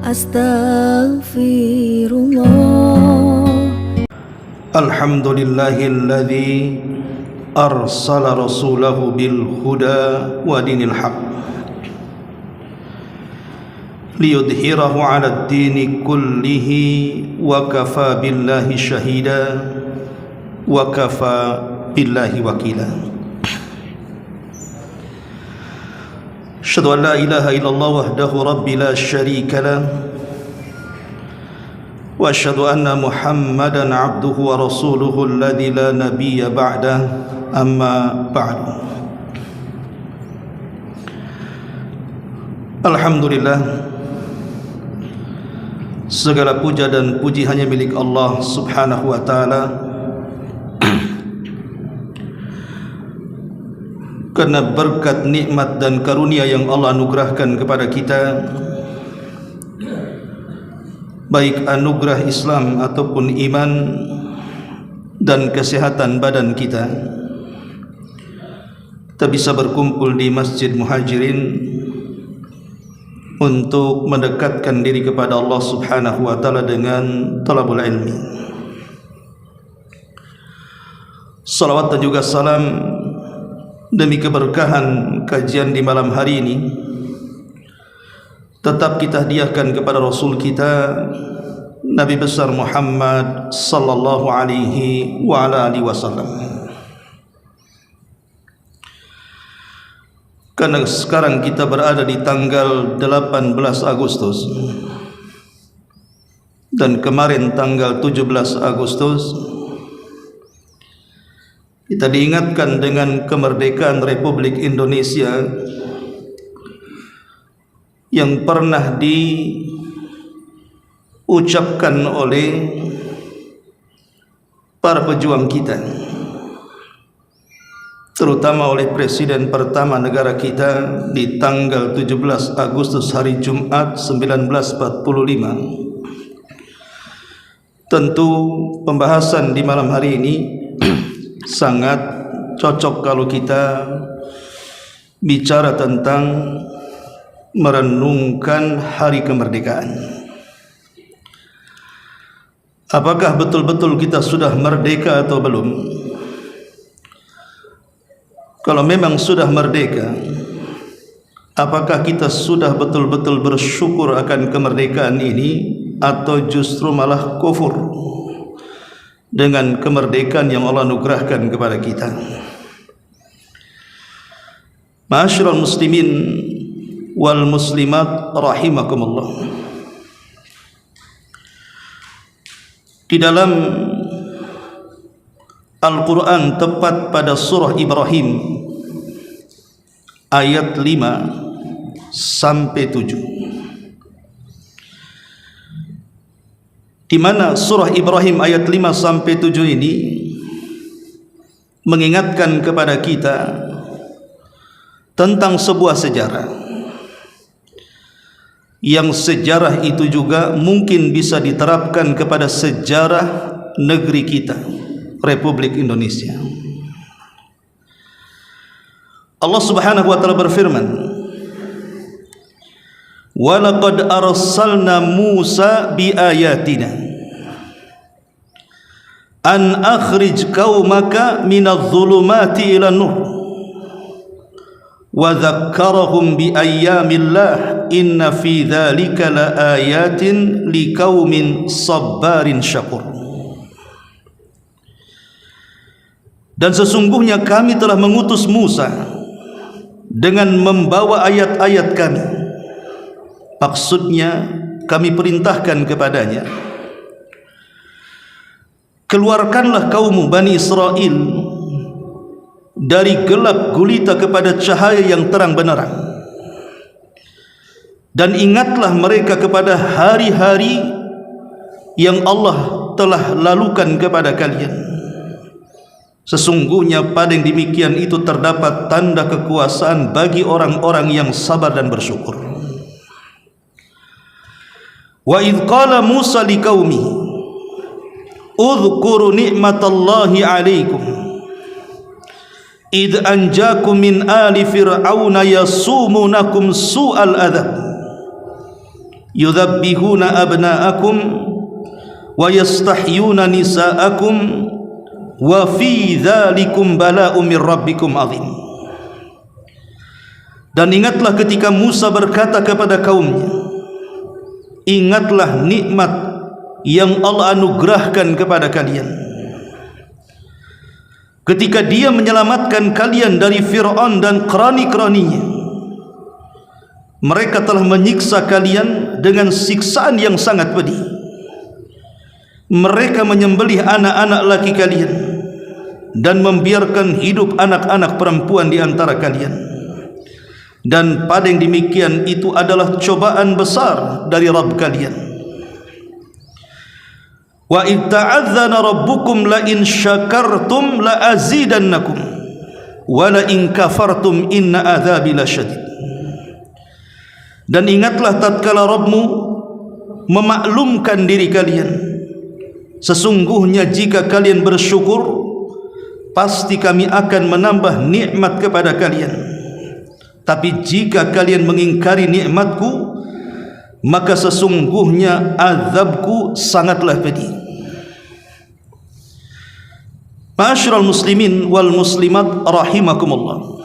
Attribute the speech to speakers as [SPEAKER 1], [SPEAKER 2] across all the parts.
[SPEAKER 1] Astaghfirullah.
[SPEAKER 2] Alhamdulillahilladzi arsala rasulahu bil huda wa dinil haq liyudhhirahu 'ala ad-dini kullihi wa kafa billahi shahida wa kafa billahi wakila. Asyhadu an la ilaha illallah wahdahu rabbi la syarika lah wa asyhadu anna Muhammadan abduhu wa rasuluhu alladzi la nabiyya ba'dah, amma ba'du. Alhamdulillah, segala puja dan puji hanya milik Allah Subhanahu wa taala, karena berkat nikmat dan karunia yang Allah anugerahkan kepada kita, baik anugerah Islam ataupun iman dan kesehatan badan kita, kita bisa berkumpul di Masjid Muhajirin untuk mendekatkan diri kepada Allah Subhanahu wa taala dengan talabul ilmi. Salawat dan juga salam demi keberkahan kajian di malam hari ini tetap kita hadiahkan kepada Rasul kita Nabi besar Muhammad sallallahu alaihi wa ala alihi wasallam. Karena sekarang kita berada di tanggal 18 Agustus dan kemarin tanggal 17 Agustus kita diingatkan dengan kemerdekaan Republik Indonesia yang pernah diucapkan oleh para pejuang kita, terutama oleh Presiden pertama negara kita di tanggal 17 Agustus hari Jumat 1945. Tentu pembahasan di malam hari ini sangat cocok kalau kita bicara tentang merenungkan hari kemerdekaan. Apakah betul-betul kita sudah merdeka atau belum? Kalau memang sudah merdeka, apakah kita sudah betul-betul bersyukur akan kemerdekaan ini, atau justru malah kufur dengan kemerdekaan yang Allah anugerahkan kepada kita? Ma'asyiral muslimin wal muslimat rahimakumullah. Di dalam Al-Quran, tepat pada surah Ibrahim ayat 5 sampai 7, di mana surah Ibrahim ayat 5 sampai 7 ini mengingatkan kepada kita tentang sebuah sejarah, yang sejarah itu juga mungkin bisa diterapkan kepada sejarah negeri kita, Republik Indonesia. Allah Subhanahu wa taala berfirman, "Wa laqad arsalna Musa bi ayatina an akhrij qaumaka minadh-dhulumati ila nur wa dzakkarahum bi ayyamillah inna fi dzalika laayatin liqaumin sabbarin syakur." Dan sesungguhnya kami telah mengutus Musa dengan membawa ayat-ayat kami. Maksudnya kami perintahkan kepadanya, keluarkanlah kaummu Bani Israel dari gelap gulita kepada cahaya yang terang benderang, dan ingatlah mereka kepada hari-hari yang Allah telah lalukan kepada kalian. Sesungguhnya pada yang demikian itu terdapat tanda kekuasaan bagi orang-orang yang sabar dan bersyukur. Wa idh qala Musa liqaumihi udhkuru ni'matallahi 'alaikum id anjakum min ali fir'auna yasumunakum su'al adzab yudhabbihuna abna'akum wa yastahyuna nisa'akum wa fi dzalikum bala'un min rabbikum 'adzim. Dan ingatlah ketika Musa berkata kepada kaumnya, ingatlah nikmat yang Allah anugerahkan kepada kalian ketika dia menyelamatkan kalian dari Fir'aun dan kerani-keraninya. Mereka telah menyiksa kalian dengan siksaan yang sangat pedih. Mereka menyembelih anak-anak laki kalian dan membiarkan hidup anak-anak perempuan di antara kalian. Dan pada yang demikian itu adalah cobaan besar dari Rabb kalian. Wa id ta'adzana rabbukum la in syakartum la azidannakum wa la in kafartum inna adzabi lasyadid. Dan ingatlah tatkala Rabbmu memaklumkan diri kalian, sesungguhnya jika kalian bersyukur pasti kami akan menambah nikmat kepada kalian, tapi jika kalian mengingkari nikmatku maka sesungguhnya azabku sangatlah pedih. Ma'asyiral muslimin wal muslimat rahimakumullah.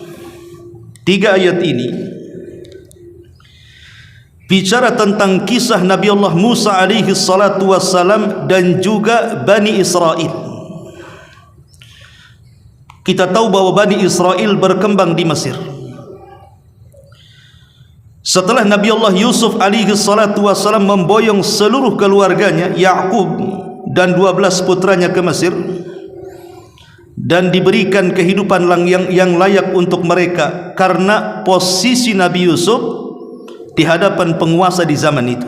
[SPEAKER 2] 3 ayat ini bicara tentang kisah Nabi Allah Musa alaihi salatu wassalam dan juga Bani Israel. Kita tahu bahwa Bani Israel berkembang di Mesir. Setelah Nabi Allah Yusuf alaihi salatu wassalam memboyong seluruh keluarganya, Ya'qub dan 12 putranya ke Mesir, dan diberikan kehidupan yang layak untuk mereka karena posisi Nabi Yusuf di hadapan penguasa di zaman itu.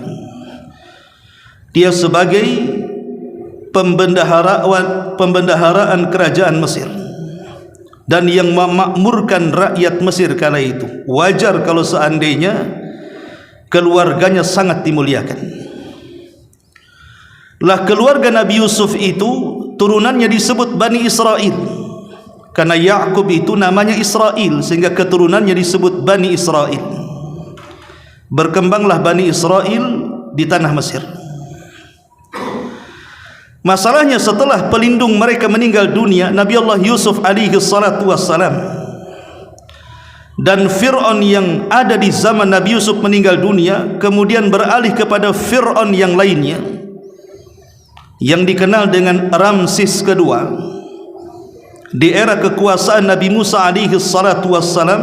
[SPEAKER 2] Dia sebagai pembendaharaan kerajaan Mesir dan yang memakmurkan rakyat Mesir kala itu. Wajar kalau seandainya keluarganya sangat dimuliakan. Lah keluarga Nabi Yusuf itu turunannya disebut Bani Israel, karena Ya'qub itu namanya Israel sehingga keturunannya disebut Bani Israel. Berkembanglah Bani Israel di tanah Mesir. Masalahnya setelah pelindung mereka meninggal dunia, Nabi Allah Yusuf alaihi salatu wassalam, dan Fir'aun yang ada di zaman Nabi Yusuf meninggal dunia kemudian beralih kepada Fir'aun yang lainnya yang dikenal dengan Ramsis kedua. Di era kekuasaan Nabi Musa alaihi salatu wassalam,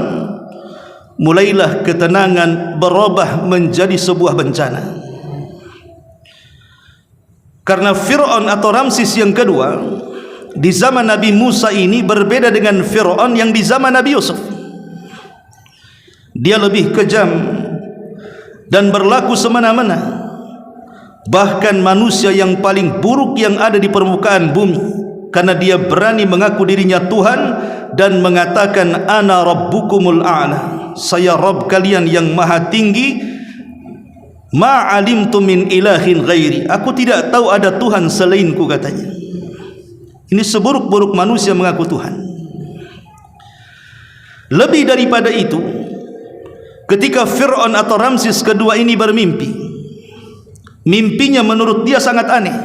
[SPEAKER 2] mulailah ketenangan berubah menjadi sebuah bencana. Karena Fir'aun atau Ramsis yang kedua di zaman Nabi Musa ini berbeda dengan Fir'aun yang di zaman Nabi Yusuf. Dia lebih kejam dan berlaku semena-mena, bahkan manusia yang paling buruk yang ada di permukaan bumi, karena dia berani mengaku dirinya Tuhan dan mengatakan ana rabbukumul a'la, saya Rabb kalian yang maha tinggi. Ma'alimtu min ilahin ghairi, aku tidak tahu ada Tuhan selainku, katanya. Ini seburuk-buruk manusia mengaku Tuhan. Lebih daripada itu, ketika Fir'aun atau Ramsis kedua ini bermimpi, mimpinya menurut dia sangat aneh.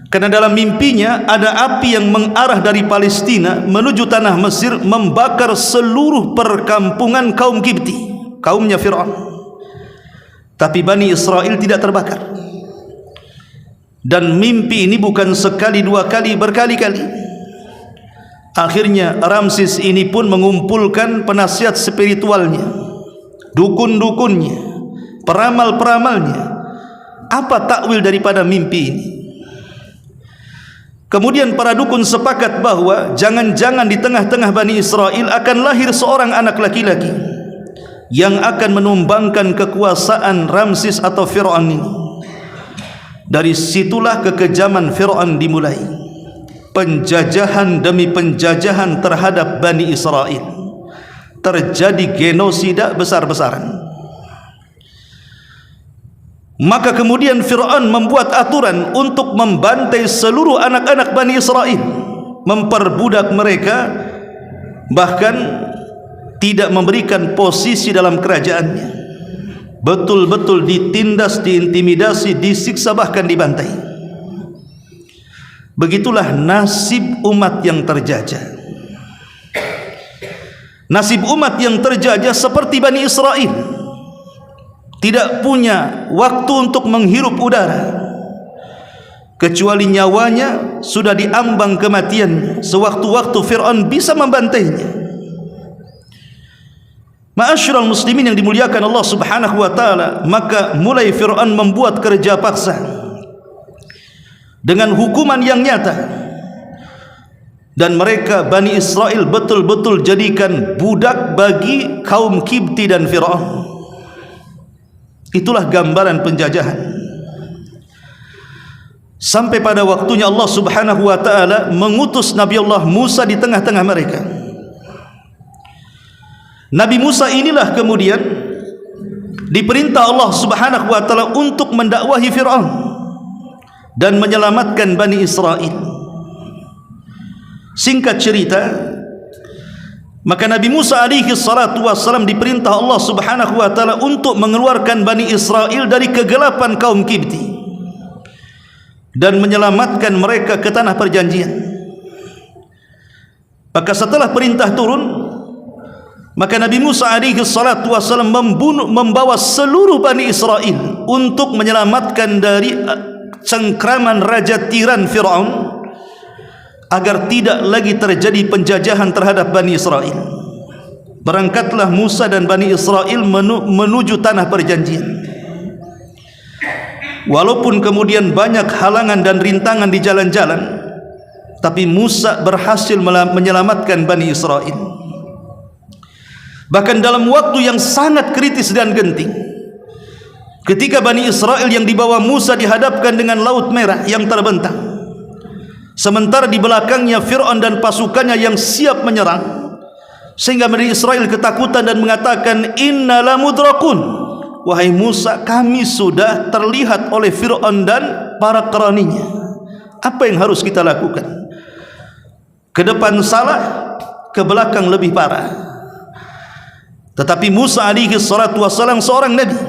[SPEAKER 2] Karena dalam mimpinya ada api yang mengarah dari Palestina menuju tanah Mesir, membakar seluruh perkampungan kaum Kipti, kaumnya Fir'aun. Tapi Bani Israel tidak terbakar. Dan mimpi ini bukan sekali dua kali, berkali-kali. Akhirnya Ramsis ini pun mengumpulkan penasihat spiritualnya, dukun-dukunnya, peramal-peramalnya. Apa takwil daripada mimpi ini? Kemudian para dukun sepakat bahwa jangan-jangan di tengah-tengah Bani Israel akan lahir seorang anak laki-laki yang akan menumbangkan kekuasaan Ramsis atau Fir'aun ini. Dari situlah kekejaman Fir'aun dimulai. Penjajahan demi penjajahan terhadap Bani Israel. Terjadi genosida besar-besaran. Maka kemudian Fir'aun membuat aturan untuk membantai seluruh anak-anak Bani Israel, memperbudak mereka, bahkan tidak memberikan posisi dalam kerajaannya. betul-betul ditindas, diintimidasi, disiksa, bahkan dibantai. Begitulah nasib umat yang terjajah. Nasib umat yang terjajah seperti Bani Israel, tidak punya waktu untuk menghirup udara, kecuali nyawanya sudah diambang kematian. Sewaktu-waktu Fir'aun bisa membantainya. Ma'asyiral muslimin yang dimuliakan Allah Subhanahu wa taala, maka mulai Fir'aun membuat kerja paksa dengan hukuman yang nyata, dan mereka Bani Israel betul-betul jadikan budak bagi kaum Kibti dan Fir'aun. Itulah gambaran penjajahan. Sampai pada waktunya Allah Subhanahu wa taala mengutus Nabi Allah Musa di tengah-tengah mereka. Nabi Musa inilah kemudian diperintah Allah Subhanahu wa taala untuk mendakwahi Fir'aun dan menyelamatkan Bani Israel. Singkat cerita, maka Nabi Musa alaihi salatu wassalam diperintah Allah Subhanahu wa taala untuk mengeluarkan Bani Israel dari kegelapan kaum Kibti dan menyelamatkan mereka ke tanah perjanjian. Maka setelah perintah turun, maka Nabi Musa alaihi salatu wassalam membawa seluruh Bani Israel untuk menyelamatkan dari cengkraman raja tiran Fir'aun, agar tidak lagi terjadi penjajahan terhadap Bani Israel. Berangkatlah Musa dan Bani Israel menuju tanah perjanjian. Walaupun kemudian banyak halangan dan rintangan di jalan-jalan, tapi Musa berhasil menyelamatkan Bani Israel. Bahkan dalam waktu yang sangat kritis dan genting, ketika Bani Israel yang dibawa Musa dihadapkan dengan Laut Merah yang terbentang, sementara di belakangnya Fir'aun dan pasukannya yang siap menyerang, sehingga Bani Israel ketakutan dan mengatakan, inna lamudrakun, wahai Musa, kami sudah terlihat oleh Fir'aun dan para keraninya. Apa yang harus kita lakukan? Ke depan salah, ke belakang lebih parah. Tetapi Musa alaihi salatu wassalam, seorang nabi,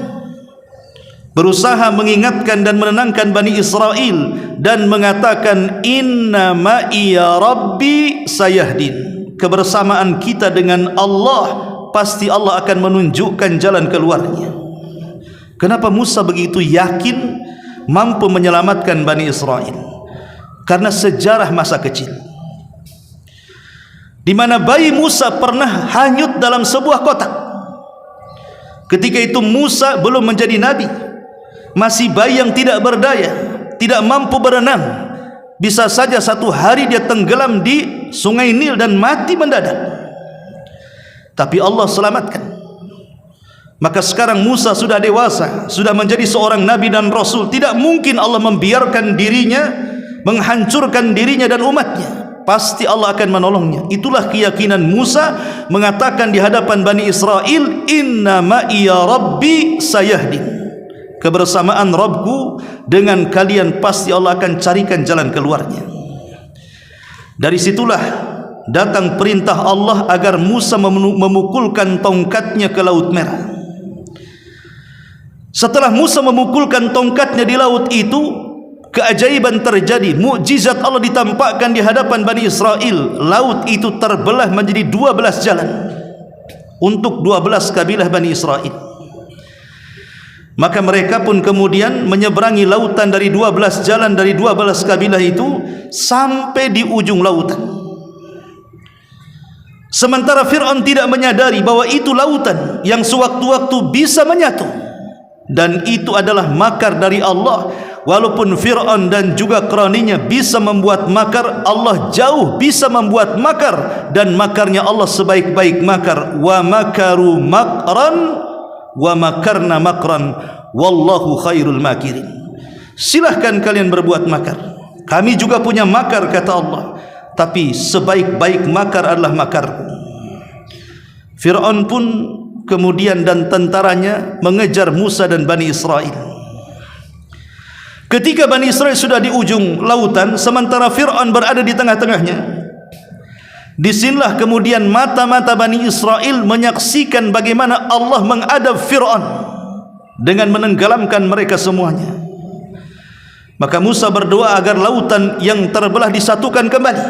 [SPEAKER 2] berusaha mengingatkan dan menenangkan Bani Israel dan mengatakan, inna ma'iya rabbi sayahdin, kebersamaan kita dengan Allah, pasti Allah akan menunjukkan jalan keluarnya. Kenapa Musa begitu yakin mampu menyelamatkan Bani Israel? Karena sejarah masa kecil, di mana bayi Musa pernah hanyut dalam sebuah kotak. Ketika itu Musa belum menjadi nabi, masih bayi yang tidak berdaya, tidak mampu berenang. Bisa saja satu hari dia tenggelam di sungai Nil dan mati mendadak. Tapi Allah selamatkan. Maka sekarang Musa sudah dewasa, sudah menjadi seorang nabi dan rasul. Tidak mungkin Allah membiarkan dirinya, menghancurkan dirinya dan umatnya. Pasti Allah akan menolongnya. Itulah keyakinan Musa mengatakan di hadapan Bani Israel, inna ma'iya rabbi sayahdin, kebersamaan Rabbku dengan kalian, pasti Allah akan carikan jalan keluarnya. Dari situlah datang perintah Allah agar Musa memukulkan tongkatnya ke Laut Merah. Setelah Musa memukulkan tongkatnya di laut itu, keajaiban terjadi, mukjizat Allah ditampakkan di hadapan Bani Israel. Laut itu terbelah menjadi 12 jalan untuk 12 kabilah Bani Israel. Maka mereka pun kemudian menyeberangi lautan dari 12 jalan dari 12 kabilah itu sampai di ujung lautan. Sementara Fir'aun tidak menyadari bahwa itu lautan yang sewaktu-waktu bisa menyatu, dan itu adalah makar dari Allah. Walaupun Fir'aun dan juga keraninya bisa membuat makar, Allah jauh bisa membuat makar, dan makarnya Allah sebaik-baik makar. Wa makaru makran wa makarna makran wallahu khairul makirin. Silahkan kalian berbuat makar, kami juga punya makar, kata Allah, tapi sebaik-baik makar adalah makarku. Fir'aun pun kemudian dan tentaranya mengejar Musa dan Bani Israel. Ketika Bani Israel sudah di ujung lautan, sementara Fir'aun berada di tengah-tengahnya, disinilah kemudian mata-mata Bani Israel menyaksikan bagaimana Allah mengadab Fir'aun. dengan menenggelamkan mereka semuanya. Maka Musa berdoa agar lautan yang terbelah disatukan kembali,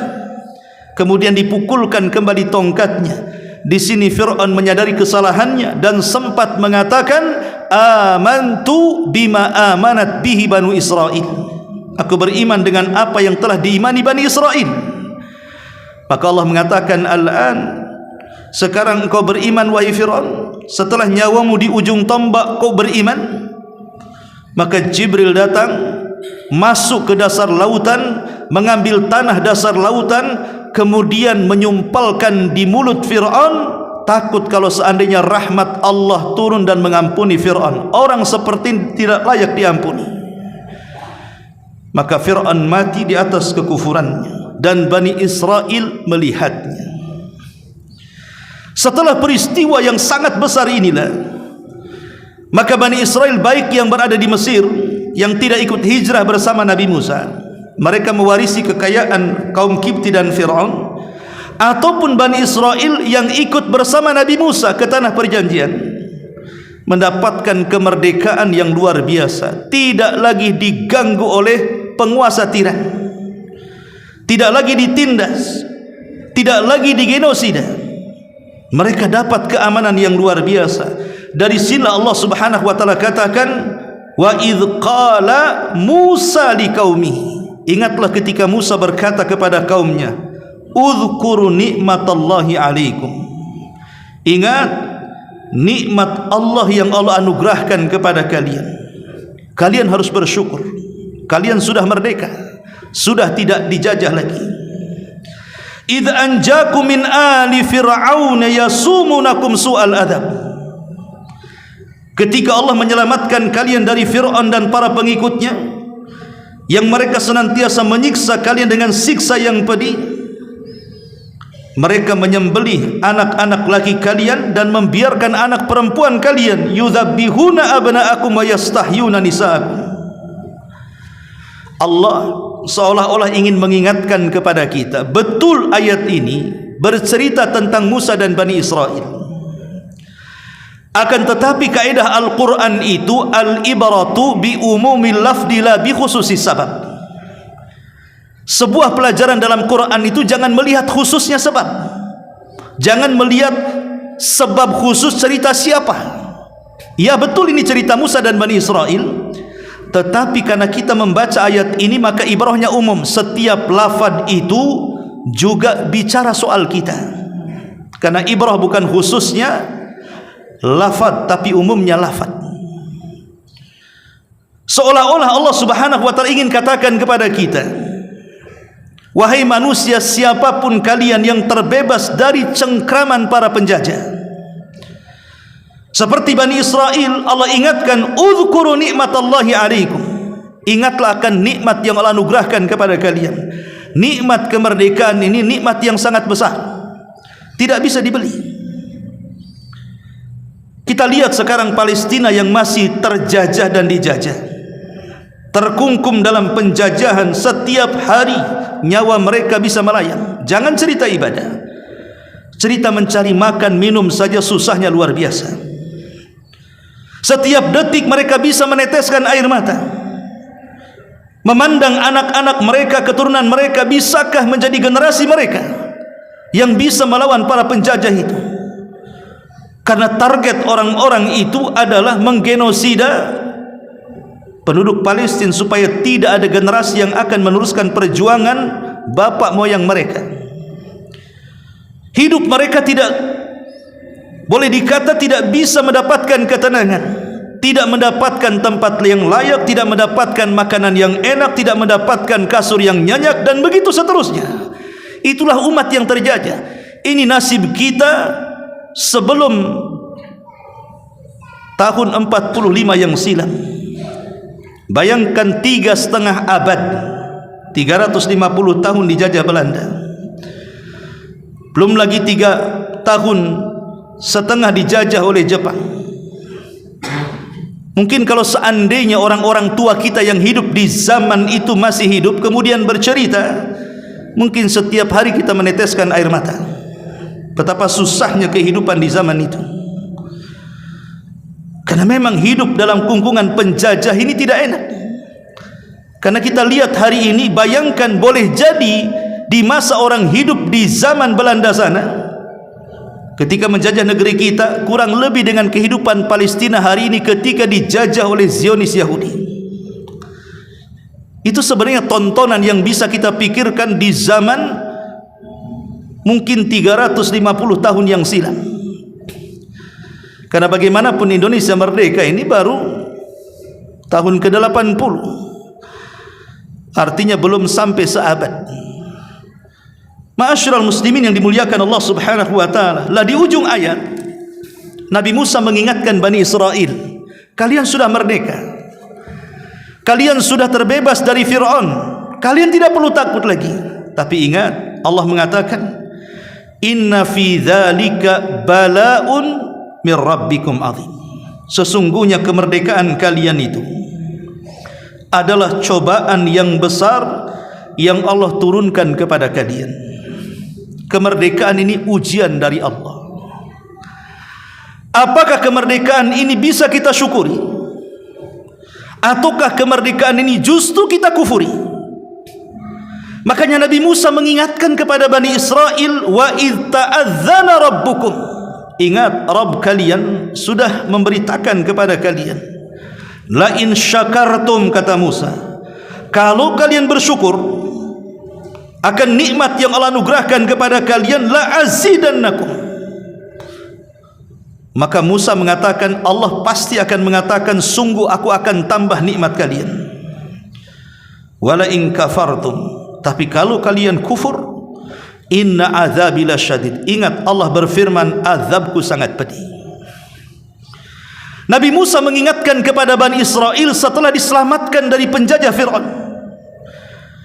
[SPEAKER 2] kemudian dipukulkan kembali tongkatnya. Di sini Fir'aun menyadari kesalahannya dan sempat mengatakan, amantu bima amanat bihi Banu Israel, aku beriman dengan apa yang telah diimani Bani Israel. Maka Allah mengatakan, al-an, sekarang engkau beriman wahai Fir'aun, setelah nyawamu di ujung tombak kau beriman. Maka Jibril datang, masuk ke dasar lautan, mengambil tanah dasar lautan, kemudian menyumpalkan di mulut Fir'aun. Takut kalau seandainya rahmat Allah turun dan mengampuni Fir'aun, orang seperti ini tidak layak diampuni. Maka Fir'aun mati di atas kekufurannya dan Bani Israel melihatnya. Setelah peristiwa yang sangat besar inilah, maka Bani Israel baik yang berada di Mesir, yang tidak ikut hijrah bersama Nabi Musa, mereka mewarisi kekayaan kaum Kipti dan Fir'aun, ataupun Bani Israel yang ikut bersama Nabi Musa ke tanah perjanjian, mendapatkan kemerdekaan yang luar biasa. Tidak lagi diganggu oleh penguasa tiran, tidak lagi ditindas, tidak lagi digenosida. Mereka dapat keamanan yang luar biasa. Dari sini Allah Subhanahu wa taala katakan, wa idz qala Musa liqaumihi, ingatlah ketika Musa berkata kepada kaumnya, udzkuru nikmatallahi alaikum, ingat nikmat Allah yang Allah anugerahkan kepada kalian. Kalian harus bersyukur, kalian sudah merdeka, sudah tidak dijajah lagi. idz anjakum min ali fir'aun yasumunakum su'al adab, ketika Allah menyelamatkan kalian dari Fir'aun dan para pengikutnya, yang mereka senantiasa menyiksa kalian dengan siksa yang pedih. Mereka menyembelih anak-anak laki kalian dan membiarkan anak perempuan kalian, yudzabbihuna abna'akum wa yastahyuna nisa'akum. Allah seolah-olah ingin mengingatkan kepada kita, betul ayat ini bercerita tentang Musa dan Bani Israel. Akan tetapi kaidah Al-Quran itu al-ibaratu bi umumil lafdi la bi khususi sabab. Sebuah pelajaran dalam Quran itu jangan melihat khususnya sebab, jangan melihat sebab khusus cerita siapa. Ya betul ini cerita Musa dan Bani Israel, tetapi karena kita membaca ayat ini maka ibrahnya umum. Setiap lafaz itu juga bicara soal kita, karena ibrah bukan khususnya lafaz tapi umumnya lafaz. Seolah-olah Allah Subhanahu wa taala ingin katakan kepada kita, wahai manusia, siapapun kalian yang terbebas dari cengkraman para penjajah seperti Bani Israel, Allah ingatkan, udzkuru nikmatallahi alaikum, ingatlah akan nikmat yang Allah anugerahkan kepada kalian. Nikmat kemerdekaan ini nikmat yang sangat besar, tidak bisa dibeli. Kita lihat sekarang Palestina yang masih terjajah dan dijajah, terkungkum dalam penjajahan. Setiap hari nyawa mereka bisa melayang. Jangan cerita ibadah, cerita mencari makan minum saja susahnya luar biasa. Setiap detik mereka bisa meneteskan air mata, memandang anak-anak mereka, keturunan mereka, bisakah menjadi generasi mereka yang bisa melawan para penjajah itu. Karena target orang-orang itu adalah menggenosida penduduk Palestina supaya tidak ada generasi yang akan meneruskan perjuangan bapak moyang mereka. Hidup mereka tidak boleh dikata tidak bisa mendapatkan ketenangan, tidak mendapatkan tempat yang layak, tidak mendapatkan makanan yang enak, tidak mendapatkan kasur yang nyenyak, dan begitu seterusnya. Itulah umat yang terjajah. Ini nasib kita sebelum tahun 45 yang silam. Bayangkan 3,5 abad, 350 tahun dijajah Belanda, belum lagi 3,5 tahun dijajah oleh Jepang. Mungkin kalau seandainya orang-orang tua kita yang hidup di zaman itu masih hidup kemudian bercerita, mungkin setiap hari kita meneteskan air mata. Betapa susahnya kehidupan di zaman itu. Karena memang hidup dalam kungkungan penjajah ini tidak enak. Karena kita lihat hari ini, bayangkan boleh jadi di masa orang hidup di zaman Belanda sana, ketika menjajah negeri kita, kurang lebih dengan kehidupan Palestina hari ini ketika dijajah oleh Zionis Yahudi. Itu sebenarnya tontonan yang bisa kita pikirkan di zaman mungkin 350 tahun yang silam. Karena bagaimanapun Indonesia merdeka ini baru tahun ke-80, artinya belum sampai seabad. Ma'asyiral muslimin yang dimuliakan Allah Subhanahu wa taala, lah di ujung ayat Nabi Musa mengingatkan Bani Israel, kalian sudah merdeka, kalian sudah terbebas dari Fir'aun, kalian tidak perlu takut lagi. Tapi ingat, Allah mengatakan, inna fi dzalika bala'un min rabbikum azim. Sesungguhnya kemerdekaan kalian itu adalah cobaan yang besar yang Allah turunkan kepada kalian. Kemerdekaan ini ujian dari Allah. Apakah kemerdekaan ini bisa kita syukuri, ataukah kemerdekaan ini justru kita kufuri? Makanya Nabi Musa mengingatkan kepada Bani Israel, wa idh ta'adzana rabbukum. Ingat, Rabb kalian sudah memberitakan kepada kalian, la in syakartum, kata Musa, kalau kalian bersyukur akan nikmat yang Allah anugerahkan kepada kalian, la azidannakum. Maka Musa mengatakan, Allah pasti akan mengatakan, sungguh aku akan tambah nikmat kalian. Wala in kafartum, tapi kalau kalian kufur, inna azabi lasyadid. Ingat, Allah berfirman, azabku sangat pedih. Nabi Musa mengingatkan kepada Bani Israel setelah diselamatkan dari penjajah Fir'aun,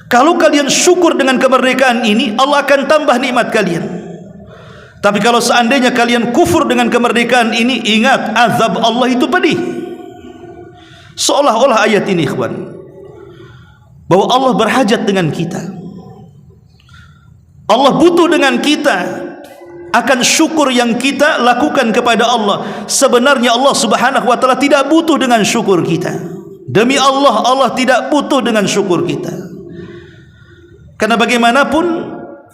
[SPEAKER 2] kalau kalian syukur dengan kemerdekaan ini, Allah akan tambah nikmat kalian. Tapi kalau seandainya kalian kufur dengan kemerdekaan ini, ingat, azab Allah itu pedih. Seolah-olah ayat ini, ikhwan, bahwa Allah berhajat dengan kita, Allah butuh dengan kita akan syukur yang kita lakukan kepada Allah. Sebenarnya Allah Subhanahu wa taala tidak butuh dengan syukur kita. Demi Allah, Allah tidak butuh dengan syukur kita. Karena bagaimanapun,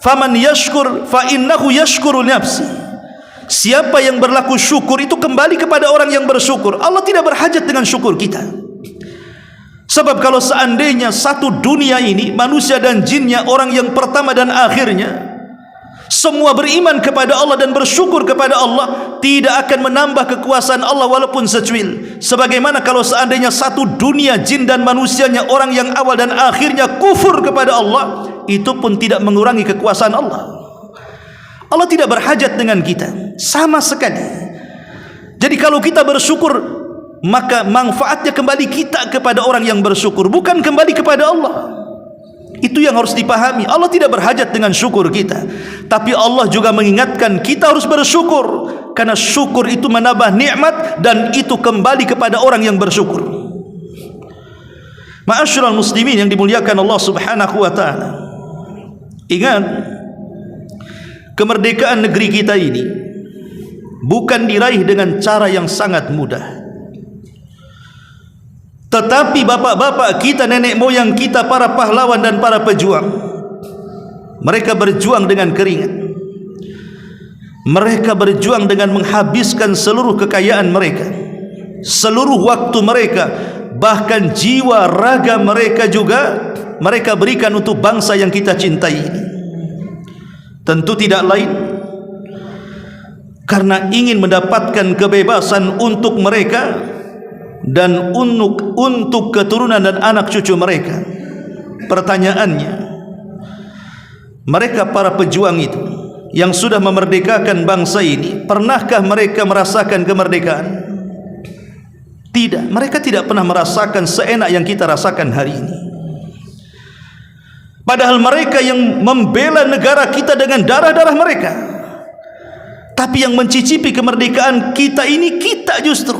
[SPEAKER 2] faman yashkur fa innahu yashkuru nafsi. Siapa yang berlaku syukur itu kembali kepada orang yang bersyukur. Allah tidak berhajat dengan syukur kita. Sebab kalau seandainya satu dunia ini, manusia dan jinnya, orang yang pertama dan akhirnya, semua beriman kepada Allah dan bersyukur kepada Allah, tidak akan menambah kekuasaan Allah walaupun secuil. Sebagaimana kalau seandainya satu dunia jin dan manusianya, orang yang awal dan akhirnya kufur kepada Allah, itu pun tidak mengurangi kekuasaan Allah. Allah tidak berhajat dengan kita sama sekali. Jadi kalau kita bersyukur, maka manfaatnya kembali kita kepada orang yang bersyukur, bukan kembali kepada Allah. Itu yang harus dipahami. Allah tidak berhajat dengan syukur kita, tapi Allah juga mengingatkan kita harus bersyukur, karena syukur itu menambah nikmat dan itu kembali kepada orang yang bersyukur. Ma'asyiral muslimin yang dimuliakan Allah Subhanahu wa taala, ingat, kemerdekaan negeri kita ini bukan diraih dengan cara yang sangat mudah. Tetapi bapak-bapak kita, nenek moyang kita, para pahlawan dan para pejuang, mereka berjuang dengan keringat. Mereka berjuang dengan menghabiskan seluruh kekayaan mereka, seluruh waktu mereka, bahkan jiwa raga mereka juga mereka berikan untuk bangsa yang kita cintai ini. Tentu tidak lain karena ingin mendapatkan kebebasan untuk mereka dan untuk keturunan dan anak cucu mereka. Pertanyaannya, mereka para pejuang itu yang sudah memerdekakan bangsa ini, pernahkah mereka merasakan kemerdekaan? Tidak, mereka tidak pernah merasakan seenak yang kita rasakan hari ini. Padahal mereka yang membela negara kita dengan darah-darah mereka, tapi yang mencicipi kemerdekaan kita ini kita justru.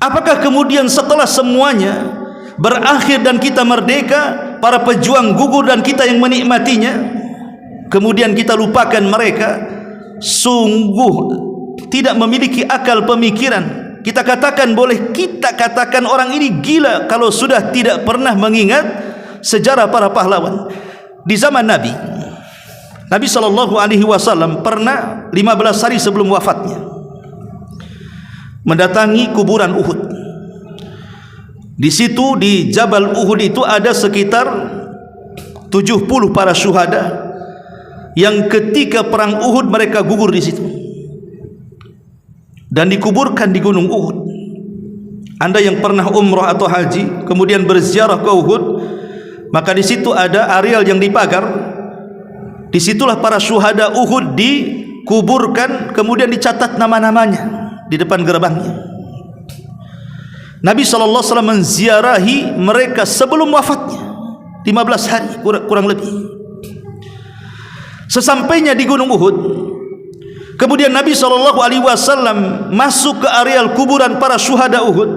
[SPEAKER 2] Apakah kemudian setelah semuanya berakhir dan kita merdeka, para pejuang gugur dan kita yang menikmatinya, kemudian kita lupakan mereka? Sungguh tidak memiliki akal pemikiran, kita katakan, boleh kita katakan orang ini gila kalau sudah tidak pernah mengingat sejarah para pahlawan. Di zaman Nabi SAW pernah 15 hari sebelum wafatnya mendatangi kuburan Uhud. Di situ di Jabal Uhud itu ada sekitar 70 para syuhada yang ketika perang Uhud mereka gugur di situ dan dikuburkan di gunung Uhud. Anda yang pernah umrah atau haji kemudian berziarah ke Uhud, maka di situ ada areal yang dipagar. Disitulah para syuhada Uhud dikuburkan, kemudian dicatat nama-namanya di depan gerbangnya. Nabi SAW menziarahi mereka sebelum wafatnya 15 hari kurang lebih. Sesampainya di gunung Uhud, kemudian Nabi SAW masuk ke areal kuburan para syuhada Uhud.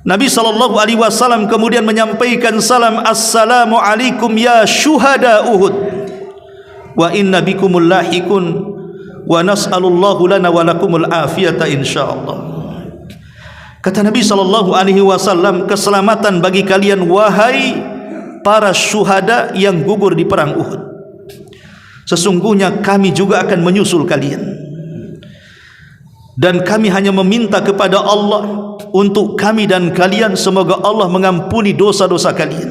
[SPEAKER 2] Nabi SAW kemudian menyampaikan salam, assalamu alaikum ya syuhada Uhud, wa inna bikumul lahikun, wa nas'alullahu lana wa lakumul afiyata insyaallah. Kata Nabi SAW, keselamatan bagi kalian wahai para syuhada yang gugur di perang Uhud. Sesungguhnya kami juga akan menyusul kalian, dan kami hanya meminta kepada Allah untuk kami dan kalian, semoga Allah mengampuni dosa-dosa kalian.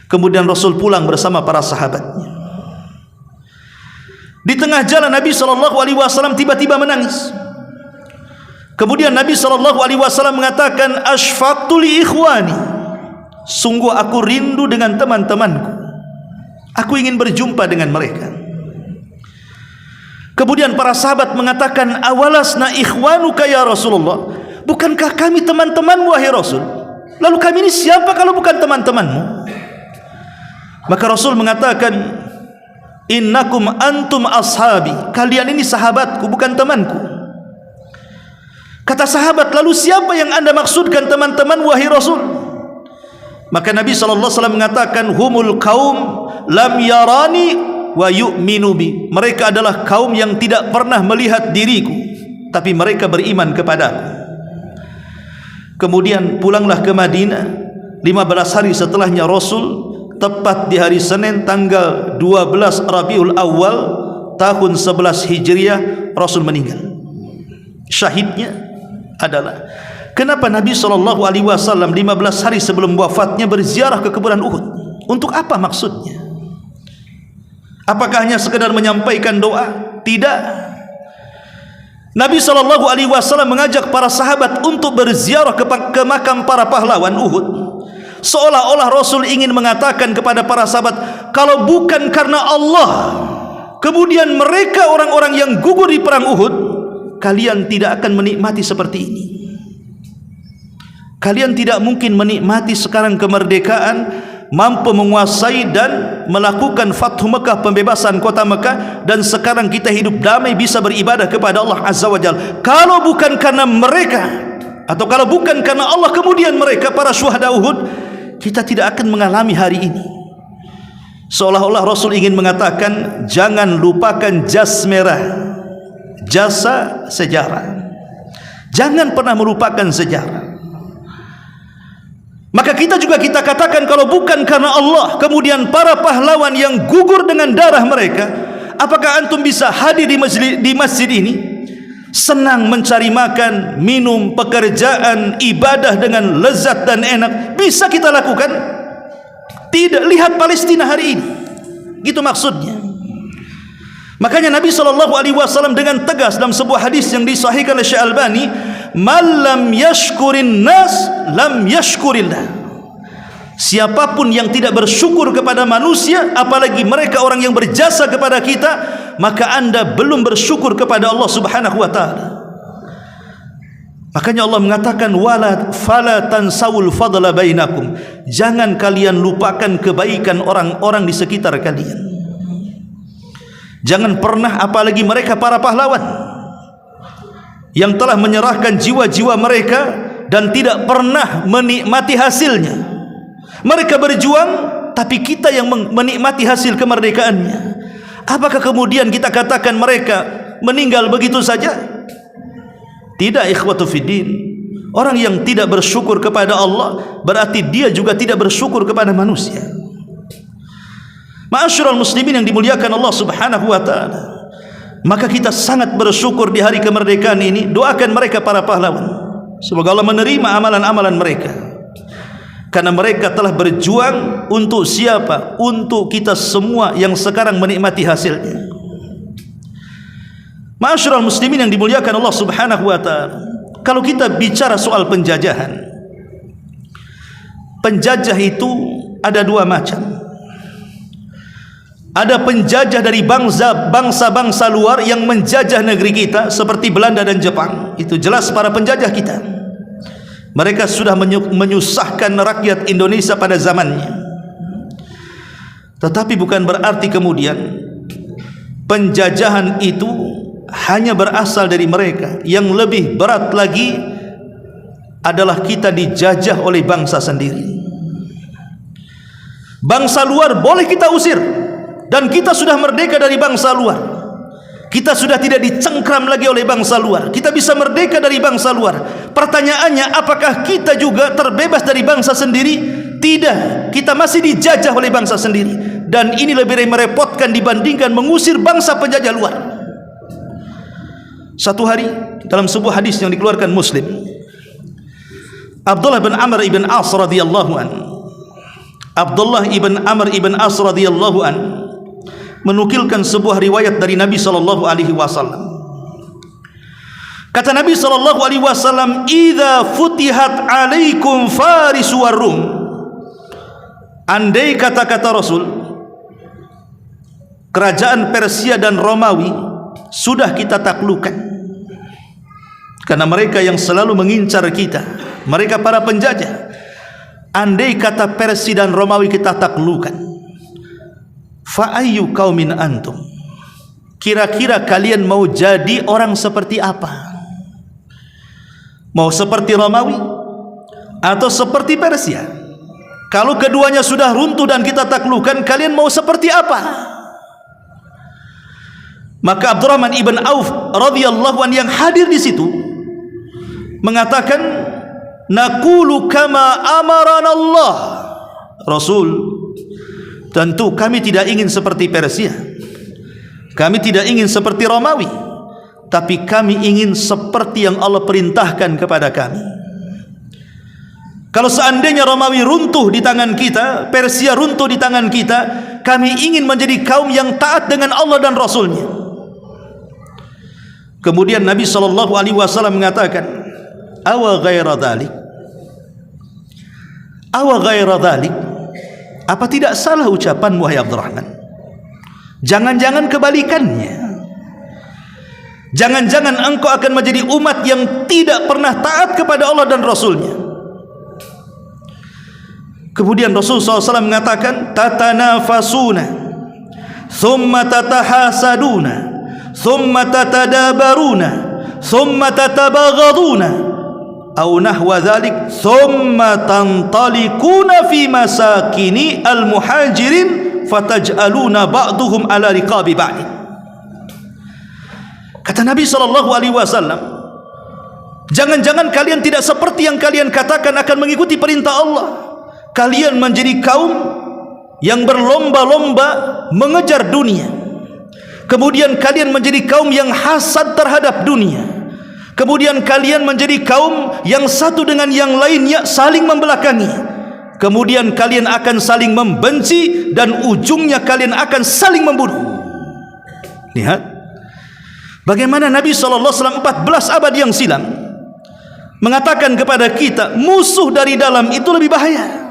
[SPEAKER 2] Kemudian Rasul pulang bersama para sahabatnya. Di tengah jalan Nabi SAW tiba-tiba menangis. Kemudian Nabi SAW mengatakan, asfaqtu li ikhwani, sungguh aku rindu dengan teman-temanku, aku ingin berjumpa dengan mereka. Kemudian para sahabat mengatakan, awalasna ikhwanuka ya Rasulullah, bukankah kami teman-temanmu wahai Rasul? Lalu kami ini siapa kalau bukan teman-temanmu? Maka Rasul mengatakan, innakum antum ashabi, kalian ini sahabatku bukan temanku. Kata sahabat, lalu siapa yang anda maksudkan teman-teman wahai Rasul? Maka Nabi SAW mengatakan, humul kaum lam yarani wa yu'minu bi, mereka adalah kaum yang tidak pernah melihat diriku tapi mereka beriman kepadaku. Kemudian pulanglah ke Madinah. 15 hari setelahnya Rasul, tepat di hari Senin tanggal 12 Rabiul Awal tahun 11 Hijriah, Rasul meninggal. Syahidnya adalah kenapa Nabi SAW 15 hari sebelum wafatnya berziarah ke kuburan Uhud. Untuk apa maksudnya? Apakah hanya sekedar menyampaikan doa? Tidak. Nabi SAW mengajak para sahabat untuk berziarah ke makam para pahlawan Uhud, seolah-olah Rasul ingin mengatakan kepada para sahabat, kalau bukan karena Allah, kemudian mereka orang-orang yang gugur di perang Uhud, kalian tidak akan menikmati seperti ini. Kalian tidak mungkin menikmati sekarang kemerdekaan, mampu menguasai dan melakukan Fathu Mekah, pembebasan kota Mekah, dan sekarang kita hidup damai bisa beribadah kepada Allah Azza wa Jalla. Kalau bukan karena mereka, atau kalau bukan karena Allah kemudian mereka para syuhada Uhud, kita tidak akan mengalami hari ini. Seolah-olah Rasul ingin mengatakan, jangan lupakan jas merah, jasa sejarah. Jangan pernah melupakan sejarah. Maka kita juga kita katakan, kalau bukan karena Allah kemudian para pahlawan yang gugur dengan darah mereka, apakah antum bisa hadir di masjid ini, senang mencari makan, minum, pekerjaan, ibadah dengan lezat dan enak? Bisa kita lakukan? Tidak. Lihat Palestina hari ini, gitu maksudnya. Makanya Nabi SAW dengan tegas dalam sebuah hadis yang disahihkan oleh Syekh Albani, man lam yashkurin nas lam yashkurillah. Siapapun yang tidak bersyukur kepada manusia, apalagi mereka orang yang berjasa kepada kita, maka anda belum bersyukur kepada Allah Subhanahu wa ta'ala. Makanya Allah mengatakan, wala fala tansawul fadla bainakum, jangan kalian lupakan kebaikan orang-orang di sekitar kalian. Jangan pernah, apalagi mereka para pahlawan yang telah menyerahkan jiwa-jiwa mereka dan tidak pernah menikmati hasilnya. Mereka berjuang, tapi kita yang menikmati hasil kemerdekaannya. Apakah kemudian kita katakan mereka meninggal begitu saja? Tidak, ikhwatu fiddin. Orang yang tidak bersyukur kepada Allah berarti dia juga tidak bersyukur kepada manusia. Ma'asyiral muslimin yang dimuliakan Allah Subhanahu wa taala, maka kita sangat bersyukur di hari kemerdekaan ini. Doakan mereka para pahlawan, semoga Allah menerima amalan-amalan mereka, karena mereka telah berjuang untuk siapa? Untuk kita semua yang sekarang menikmati hasilnya. Ma'asyiral muslimin yang dimuliakan Allah Subhanahu wa taala, kalau kita bicara soal penjajahan, penjajah itu ada dua macam. Ada penjajah dari bangsa-bangsa luar yang menjajah negeri kita, seperti Belanda dan Jepang. Itu jelas para penjajah kita. Mereka sudah menyusahkan rakyat Indonesia pada zamannya. Tetapi bukan berarti kemudian penjajahan itu hanya berasal dari mereka. Yang lebih berat lagi adalah kita dijajah oleh bangsa sendiri. Bangsa luar boleh kita usir, dan kita sudah merdeka dari bangsa luar. Kita sudah tidak dicengkram lagi oleh bangsa luar. Kita bisa merdeka dari bangsa luar. Pertanyaannya, apakah kita juga terbebas dari bangsa sendiri? Tidak, kita masih dijajah oleh bangsa sendiri. Dan ini lebih merepotkan dibandingkan mengusir bangsa penjajah luar. Satu hari dalam sebuah hadis yang dikeluarkan Muslim, Abdullah bin Amr ibn As radhiyallahu an, Abdullah ibn Amr ibn As radhiyallahu an menukilkan sebuah riwayat dari Nabi sallallahu alaihi wasallam. Kata Nabi sallallahu alaihi wasallam, "Idza futihat alaikum Faris war Rum." Andai kata Rasul, kerajaan Persia dan Romawi sudah kita taklukkan, karena mereka yang selalu mengincar kita, mereka para penjajah. Andai kata Persia dan Romawi kita taklukkan, fa ayyu qaumin antum, kira-kira kalian mau jadi orang seperti apa? Mau seperti Romawi atau seperti Persia? Kalau keduanya sudah runtuh dan kita taklukkan, kalian mau seperti apa? Maka Abdurrahman ibn Auf radhiyallahu an yang hadir di situ mengatakan, "Naqulu kama amarana Allah." Rasul, tentu kami tidak ingin seperti Persia, kami tidak ingin seperti Romawi, tapi kami ingin seperti yang Allah perintahkan kepada kami. Kalau seandainya Romawi runtuh di tangan kita, Persia runtuh di tangan kita, kami ingin menjadi kaum yang taat dengan Allah dan Rasulnya. Kemudian Nabi SAW mengatakan, "Awa ghaira dhalik, awa ghaira dhalik." Apa tidak salah ucapanmu, wahai Abdurrahman? Jangan-jangan kebalikannya. Jangan-jangan engkau akan menjadi umat yang tidak pernah taat kepada Allah dan Rasulnya. Kemudian Rasul SAW mengatakan, "Tatanafasuna, thumma tatahasaduna, thumma tatadabaruna, thumma tatabaghaduna, aw nahwa dhalik, thumma tantalikuna fi masakini al-muhajirin fataj'aluna ba'duhum ala riqabi ba'd." Kata Nabi SAW, jangan-jangan kalian tidak seperti yang kalian katakan akan mengikuti perintah Allah. Kalian menjadi kaum yang berlomba-lomba mengejar dunia. Kemudian kalian menjadi kaum yang hasad terhadap dunia. Kemudian kalian menjadi kaum yang satu dengan yang lainnya saling membelakangi. Kemudian kalian akan saling membenci dan ujungnya kalian akan saling membunuh. Lihat bagaimana Nabi SAW 14 abad yang silam mengatakan kepada kita, musuh dari dalam itu lebih bahaya.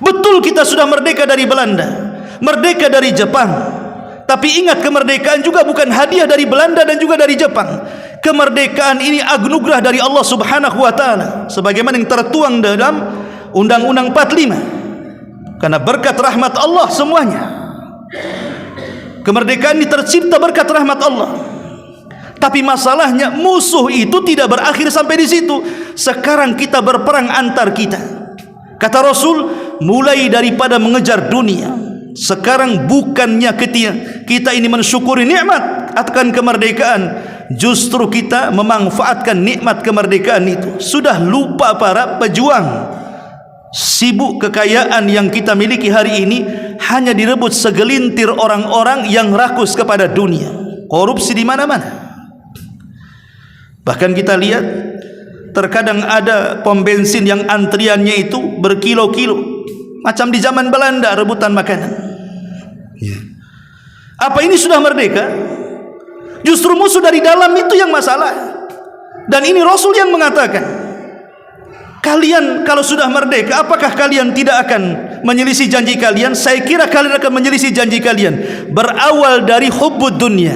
[SPEAKER 2] Betul kita sudah merdeka dari Belanda, merdeka dari Jepang, tapi ingat, kemerdekaan juga bukan hadiah dari Belanda dan juga dari Jepang. Kemerdekaan ini anugerah dari Allah Subhanahu wa taala, sebagaimana yang tertuang dalam Undang-Undang 45. Karena berkat rahmat Allah semuanya. Kemerdekaan ini tercipta berkat rahmat Allah. Tapi masalahnya musuh itu tidak berakhir sampai di situ. Sekarang kita berperang antar kita. Kata Rasul, mulai daripada mengejar dunia, sekarang bukannya kita ini mensyukuri nikmat akan kemerdekaan, justru kita memanfaatkan nikmat kemerdekaan itu. Sudah lupa para pejuang. Sibuk kekayaan yang kita miliki hari ini hanya direbut segelintir orang-orang yang rakus kepada dunia. Korupsi di mana-mana. Bahkan kita lihat terkadang ada pom bensin yang antriannya itu berkilo-kilo, macam di zaman Belanda rebutan makanan. Apa ini sudah merdeka? Justru musuh dari dalam itu yang masalah. Dan ini Rasul yang mengatakan, kalian kalau sudah merdeka, apakah kalian tidak akan menyelisih janji kalian? Saya kira kalian akan menyelisih janji kalian. Berawal dari hubbud dunia,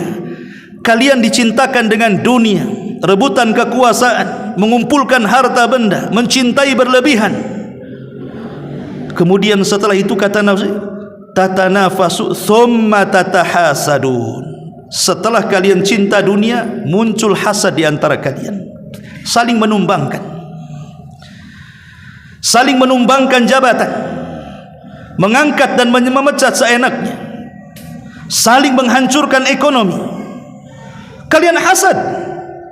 [SPEAKER 2] kalian dicintakan dengan dunia, rebutan kekuasaan, mengumpulkan harta benda, mencintai berlebihan. Kemudian setelah itu kata Nabi, tatanafasu thumma tatahasadun. Setelah kalian cinta dunia, muncul hasad di antara kalian, saling menumbangkan. Saling menumbangkan jabatan, mengangkat dan memecat seenaknya, saling menghancurkan ekonomi. Kalian hasad,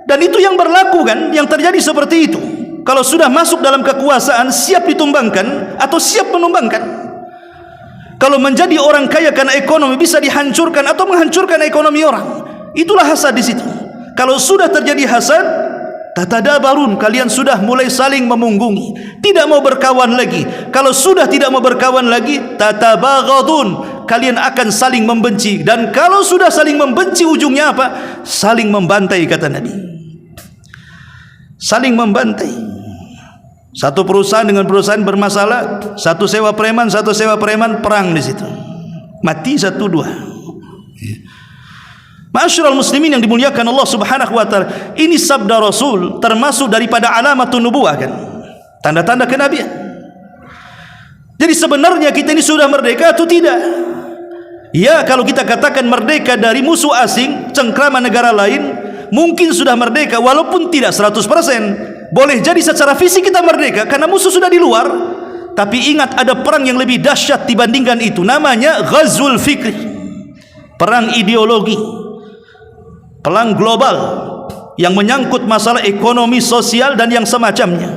[SPEAKER 2] dan itu yang berlaku kan, yang terjadi seperti itu. Kalau sudah masuk dalam kekuasaan, siap ditumbangkan atau siap menumbangkan. Kalau menjadi orang kaya karena ekonomi, bisa dihancurkan atau menghancurkan ekonomi orang. Itulah hasad di situ. Kalau sudah terjadi hasad, tatadabarun, kalian sudah mulai saling memunggungi, tidak mau berkawan lagi. Kalau sudah tidak mau berkawan lagi, tatabaghadun, kalian akan saling membenci. Dan kalau sudah saling membenci, ujungnya apa? Saling membantai, kata Nabi. Saling membantai. Satu perusahaan dengan perusahaan bermasalah, satu sewa preman, perang di situ. Mati satu dua. Ma'asyiral muslimin yang dimuliakan Allah Subhanahu wa taala, ini sabda Rasul, termasuk daripada alamatun nubuwah kan, tanda-tanda kenabian. Jadi sebenarnya kita ini sudah merdeka atau tidak? Ya, kalau kita katakan merdeka dari musuh asing, cengkraman negara lain, mungkin sudah merdeka walaupun tidak 100%. Boleh jadi secara fisik kita merdeka karena musuh sudah di luar. Tapi ingat, ada perang yang lebih dahsyat dibandingkan itu, namanya Ghazwul Fikri, perang ideologi, perang global yang menyangkut masalah ekonomi, sosial dan yang semacamnya.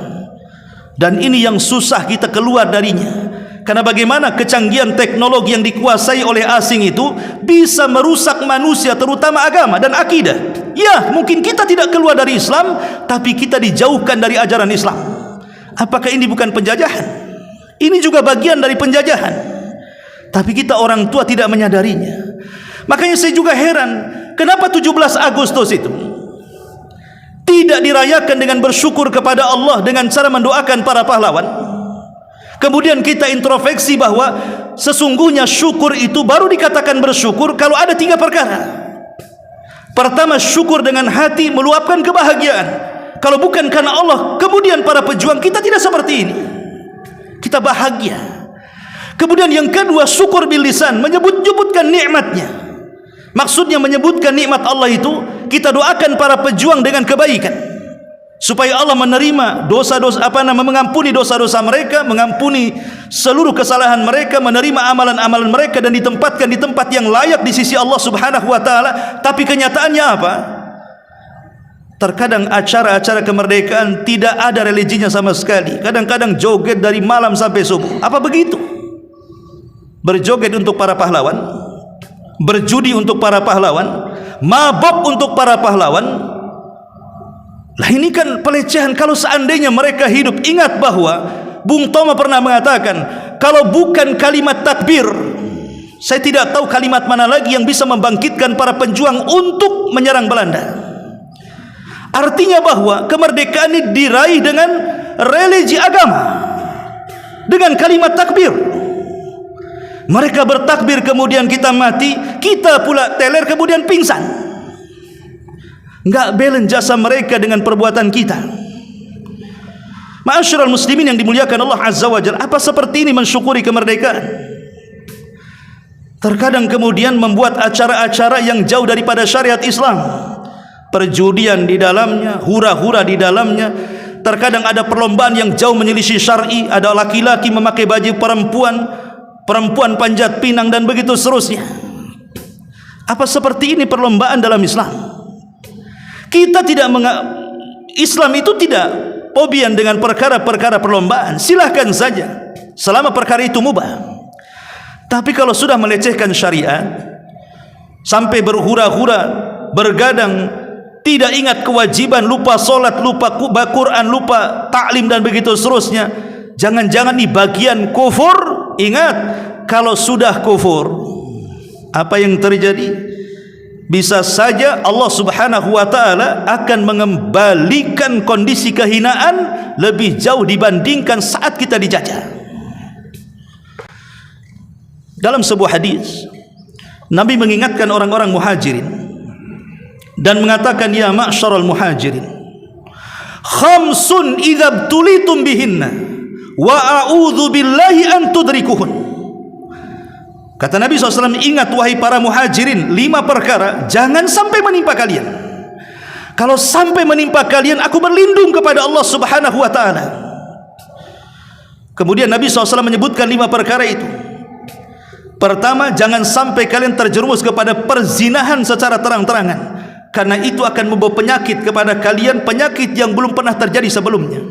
[SPEAKER 2] Dan ini yang susah kita keluar darinya. Karena bagaimana kecanggihan teknologi yang dikuasai oleh asing itu bisa merusak manusia, terutama agama dan akidah. Ya, mungkin kita tidak keluar dari Islam, tapi kita dijauhkan dari ajaran Islam. Apakah ini bukan penjajahan? Ini juga bagian dari penjajahan. Tapi kita orang tua tidak menyadarinya. Makanya saya juga heran, kenapa 17 Agustus itu tidak dirayakan dengan bersyukur kepada Allah dengan cara mendoakan para pahlawan. Kemudian kita introspeksi bahwa sesungguhnya syukur itu baru dikatakan bersyukur kalau ada 3 perkara. Pertama, syukur dengan hati, meluapkan kebahagiaan. Kalau bukan karena Allah, kemudian para pejuang kita tidak seperti ini. Kita bahagia. Kemudian yang kedua, syukur bil lisan, menyebut-nyebutkan nikmatnya. Maksudnya menyebutkan nikmat Allah itu, kita doakan para pejuang dengan kebaikan, supaya Allah menerima dosa-dosa, mengampuni dosa-dosa mereka, mengampuni seluruh kesalahan mereka, menerima amalan-amalan mereka dan ditempatkan di tempat yang layak di sisi Allah Subhanahu wa taala. Tapi kenyataannya apa? Terkadang acara-acara kemerdekaan tidak ada religinya sama sekali. Kadang-kadang joget dari malam sampai subuh. Apa begitu? Berjoget untuk para pahlawan, berjudi untuk para pahlawan, mabok untuk para pahlawan. Lah ini kan pelecehan. Kalau seandainya mereka hidup, ingat bahwa Bung Tomo pernah mengatakan, kalau bukan kalimat takbir, saya tidak tahu kalimat mana lagi yang bisa membangkitkan para pejuang untuk menyerang Belanda. Artinya bahwa kemerdekaan ini diraih dengan religi agama, dengan kalimat takbir. Mereka bertakbir, kemudian kita mati, kita pula teler kemudian pingsan. Enggak balance jasa mereka dengan perbuatan kita. Ma'asyiral muslimin yang dimuliakan Allah Azza wa Jalla, apa seperti ini mensyukuri kemerdekaan? Terkadang kemudian membuat acara-acara yang jauh daripada syariat Islam, perjudian di dalamnya, hura-hura di dalamnya. Terkadang ada perlombaan yang jauh menyelisih syar'i, ada laki-laki memakai baju perempuan, perempuan panjat pinang dan begitu seterusnya. Apa seperti ini perlombaan dalam Islam? Kita tidak Islam itu tidak fobian dengan perkara-perkara perlombaan. Silahkan saja selama perkara itu mubah. Tapi kalau sudah melecehkan syariat sampai berhura-hura, bergadang, tidak ingat kewajiban, lupa solat, lupa Quran, lupa taklim dan begitu seterusnya, jangan-jangan di bagian kufur. Ingat, kalau sudah kufur, apa yang terjadi? Bisa saja Allah Subhanahu wa ta'ala akan mengembalikan kondisi kehinaan lebih jauh dibandingkan saat kita dijajah. Dalam sebuah hadis, Nabi mengingatkan orang-orang muhajirin dan mengatakan, ya ma'syaral muhajirin, khamsun idza btulitum bihinna wa a'udzu billahi an tudrikuhun. Kata Nabi SAW, ingat wahai para muhajirin, 5 perkara jangan sampai menimpa kalian. Kalau sampai menimpa kalian, aku berlindung kepada Allah Subhanahu wa ta'ala. Kemudian Nabi SAW menyebutkan 5 perkara itu. Pertama, jangan sampai kalian terjerumus kepada perzinahan secara terang-terangan, karena itu akan membawa penyakit kepada kalian, penyakit yang belum pernah terjadi sebelumnya.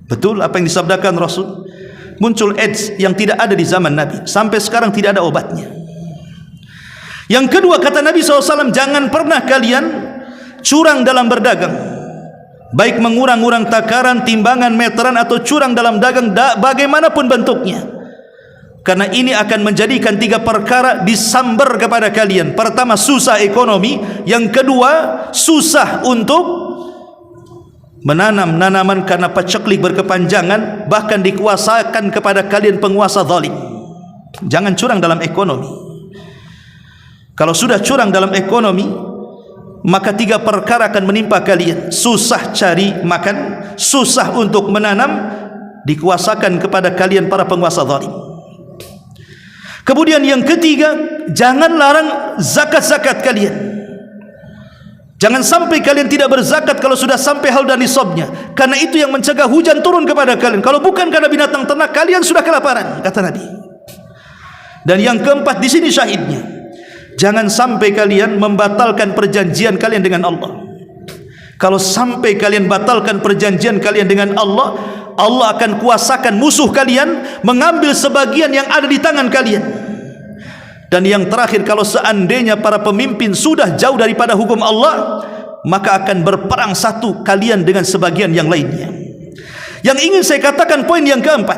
[SPEAKER 2] Betul apa yang disabdakan Rasul? Muncul AIDS yang tidak ada di zaman Nabi, sampai sekarang tidak ada obatnya. Yang kedua, kata Nabi SAW, jangan pernah kalian curang dalam berdagang, baik mengurang-urang takaran, timbangan, meteran, atau curang dalam dagang bagaimanapun bentuknya, karena ini akan menjadikan 3 perkara disambar kepada kalian. Pertama, susah ekonomi. Yang kedua, susah untuk menanam nanaman karena paceklik berkepanjangan, bahkan dikuasakan kepada kalian penguasa zalim. Jangan curang dalam ekonomi. Kalau sudah curang dalam ekonomi, maka 3 perkara akan menimpa kalian. Susah cari makan, susah untuk menanam, dikuasakan kepada kalian para penguasa zalim. Kemudian yang ketiga, jangan larang zakat-zakat kalian. Jangan sampai kalian tidak berzakat kalau sudah sampai haul dan nisabnya, karena itu yang mencegah hujan turun kepada kalian. Kalau bukan karena binatang ternak, kalian sudah kelaparan, kata Nabi. Dan yang keempat, di sini syahidnya, jangan sampai kalian membatalkan perjanjian kalian dengan Allah. Kalau sampai kalian batalkan perjanjian kalian dengan Allah, Allah akan kuasakan musuh kalian mengambil sebagian yang ada di tangan kalian. Dan yang terakhir, kalau seandainya para pemimpin sudah jauh daripada hukum Allah, maka akan berperang satu kalian dengan sebagian yang lainnya. Yang ingin saya katakan, poin yang keempat,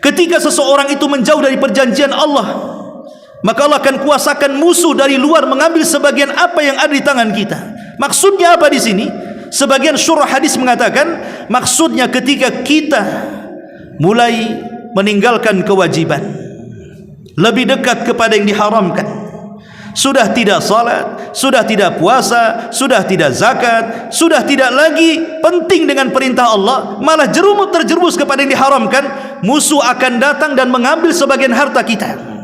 [SPEAKER 2] ketika seseorang itu menjauh dari perjanjian Allah, maka Allah akan kuasakan musuh dari luar mengambil sebagian apa yang ada di tangan kita. Maksudnya apa di sini? Sebagian syurah hadis mengatakan, maksudnya ketika kita mulai meninggalkan kewajiban, lebih dekat kepada yang diharamkan, sudah tidak salat, sudah tidak puasa, sudah tidak zakat, sudah tidak lagi penting dengan perintah Allah, malah terjerumus kepada yang diharamkan, musuh akan datang dan mengambil sebagian harta kita.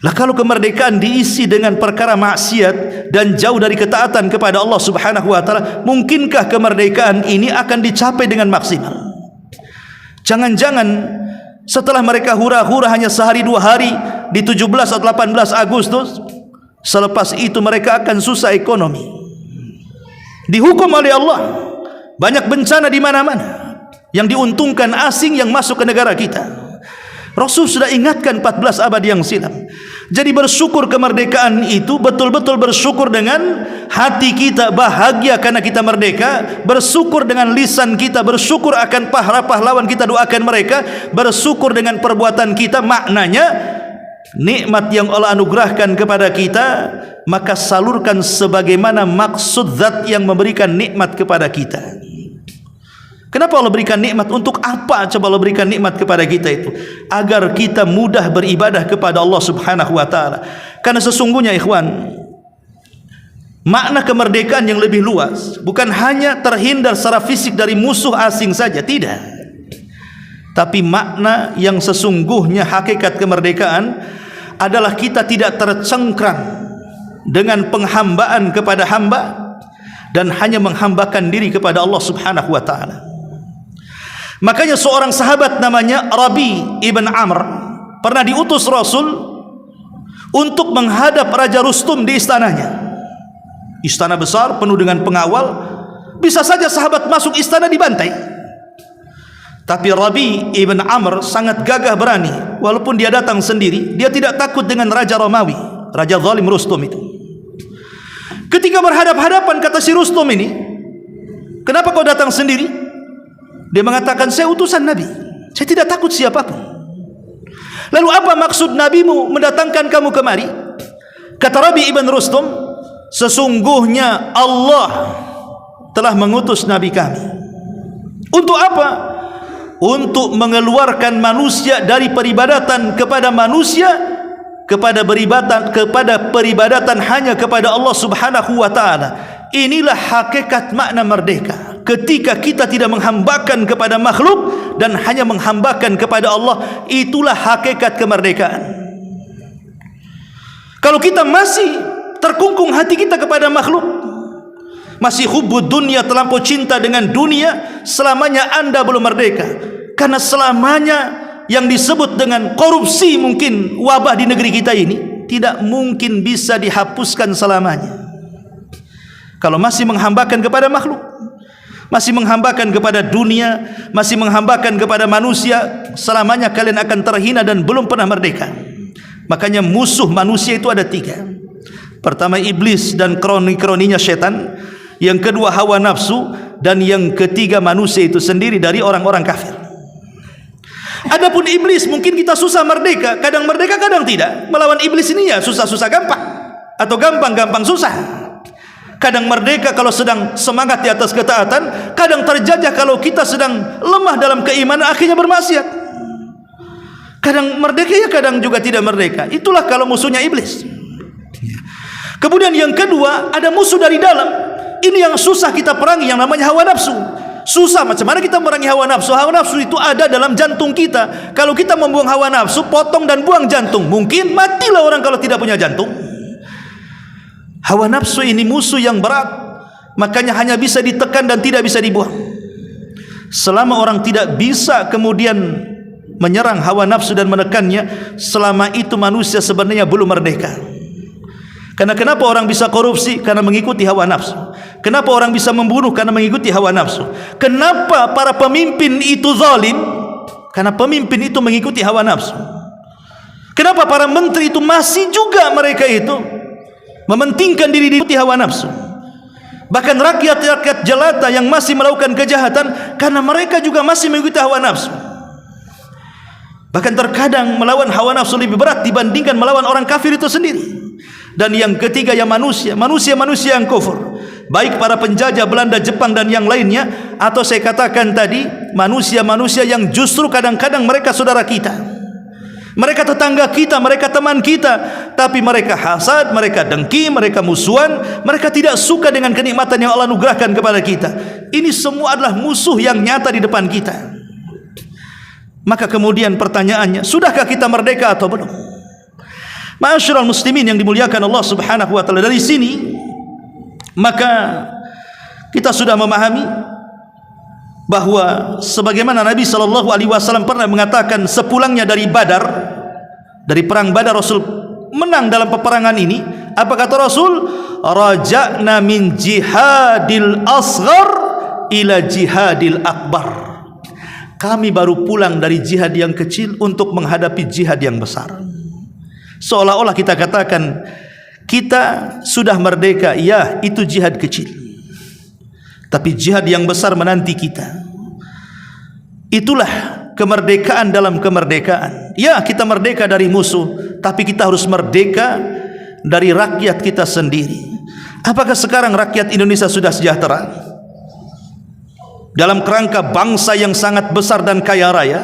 [SPEAKER 2] Lah kalau kemerdekaan diisi dengan perkara maksiat dan jauh dari ketaatan kepada Allah Subhanahu wa ta'ala, mungkinkah kemerdekaan ini akan dicapai dengan maksimal? Jangan-jangan setelah mereka hura-hura hanya sehari 2 hari di 17 atau 18 Agustus, selepas itu mereka akan susah ekonomi, dihukum oleh Allah. Banyak bencana di mana-mana yang diuntungkan asing yang masuk ke negara kita. Rasul sudah ingatkan 14 abad yang silam. Jadi bersyukur kemerdekaan itu betul-betul bersyukur dengan hati kita, bahagia karena kita merdeka, bersyukur dengan lisan kita, bersyukur akan pahlawan kita, doakan mereka, bersyukur dengan perbuatan kita. Maknanya nikmat yang Allah anugerahkan kepada kita, maka salurkan sebagaimana maksud zat yang memberikan nikmat kepada kita. Kenapa Allah berikan nikmat? Untuk apa coba Allah berikan nikmat kepada kita itu? Agar kita mudah beribadah kepada Allah Subhanahu wa ta'ala. Karena sesungguhnya ikhwan, makna kemerdekaan yang lebih luas bukan hanya terhindar secara fisik dari musuh asing saja, tidak. Tapi makna yang sesungguhnya hakikat kemerdekaan adalah kita tidak tercengkram dengan penghambaan kepada hamba dan hanya menghambakan diri kepada Allah Subhanahu wa ta'ala. Makanya seorang sahabat namanya Rabi ibn Amr pernah diutus Rasul untuk menghadap Raja Rustum di istananya. Istana besar penuh dengan pengawal, bisa saja sahabat masuk istana dibantai. Tapi Rabi ibn Amr sangat gagah berani. Walaupun dia datang sendiri, dia tidak takut dengan Raja Romawi, Raja zalim Rustum itu. Ketika berhadap-hadapan, kata si Rustum ini, "Kenapa kau datang sendiri?" Dia mengatakan, "Saya utusan Nabi, saya tidak takut siapapun." "Lalu apa maksud Nabimu mendatangkan kamu kemari?" Kata Rabi ibn Rustum, "Sesungguhnya Allah telah mengutus Nabi kami. Untuk apa? Untuk mengeluarkan manusia dari peribadatan kepada manusia, kepada peribadatan hanya kepada Allah Subhanahu wa taala. Inilah hakikat makna merdeka. Ketika kita tidak menghambakan kepada makhluk dan hanya menghambakan kepada Allah, itulah hakikat kemerdekaan. Kalau kita masih terkungkung hati kita kepada makhluk, masih hubbud dunia, terlampau cinta dengan dunia, selamanya Anda belum merdeka. Karena selamanya yang disebut dengan korupsi, mungkin wabah di negeri kita ini, tidak mungkin bisa dihapuskan selamanya. Kalau masih menghambakan kepada makhluk, masih menghambakan kepada dunia, masih menghambakan kepada manusia, selamanya kalian akan terhina dan belum pernah merdeka. Makanya musuh manusia itu ada 3. Pertama iblis dan kroni-kroninya setan, yang kedua hawa nafsu, dan yang ketiga manusia itu sendiri dari orang-orang kafir. Adapun iblis, mungkin kita susah merdeka, kadang merdeka kadang tidak. Melawan iblis ini ya susah-susah gampang, atau gampang-gampang susah. Kadang merdeka kalau sedang semangat di atas ketaatan, kadang terjajah kalau kita sedang lemah dalam keimanan, akhirnya bermaksiat. Kadang merdeka ya, kadang juga tidak merdeka. Itulah kalau musuhnya iblis. Kemudian yang kedua, ada musuh dari dalam. Ini yang susah kita perangi, yang namanya hawa nafsu. Susah, macam mana kita memerangi hawa nafsu? Hawa nafsu itu ada dalam jantung kita. Kalau kita membuang hawa nafsu, potong dan buang jantung, mungkin matilah orang kalau tidak punya jantung. Hawa nafsu ini musuh yang berat, makanya hanya bisa ditekan dan tidak bisa dibuang. Selama orang tidak bisa kemudian menyerang hawa nafsu dan menekannya, selama itu manusia sebenarnya belum merdeka. Karena kenapa orang bisa korupsi? Karena mengikuti hawa nafsu. Kenapa orang bisa membunuh? Karena mengikuti hawa nafsu. Kenapa para pemimpin itu zalim? Karena pemimpin itu mengikuti hawa nafsu. Kenapa para menteri itu masih juga mereka itu mementingkan diri diikuti hawa nafsu? Bahkan rakyat-rakyat jelata yang masih melakukan kejahatan, karena mereka juga masih mengikuti hawa nafsu. Bahkan terkadang melawan hawa nafsu lebih berat dibandingkan melawan orang kafir itu sendiri. Dan yang ketiga ya manusia yang kufur, baik para penjajah Belanda, Jepang dan yang lainnya, atau saya katakan tadi manusia-manusia yang justru kadang-kadang mereka saudara kita, mereka tetangga kita, mereka teman kita, tapi mereka hasad, mereka dengki, mereka musuhan, mereka tidak suka dengan kenikmatan yang Allah anugerahkan kepada kita. Ini semua adalah musuh yang nyata di depan kita. Maka kemudian pertanyaannya, sudahkah kita merdeka atau belum? Ma'asyiral muslimin yang dimuliakan Allah Subhanahu wa taala, dari sini maka kita sudah memahami bahwa sebagaimana Nabi sallallahu alaihi wasallam pernah mengatakan sepulangnya dari Badar, dari perang Badar, Rasul menang dalam peperangan ini. Apa kata Rasul? Raja'na min jihadil asghar ila jihadil akbar. Kami baru pulang dari jihad yang kecil untuk menghadapi jihad yang besar. Seolah-olah kita katakan kita sudah merdeka, ya itu jihad kecil, tapi jihad yang besar menanti kita. Itulah kemerdekaan dalam kemerdekaan. Ya, kita merdeka dari musuh, tapi kita harus merdeka dari rakyat kita sendiri. Apakah sekarang rakyat Indonesia sudah sejahtera dalam kerangka bangsa yang sangat besar dan kaya raya?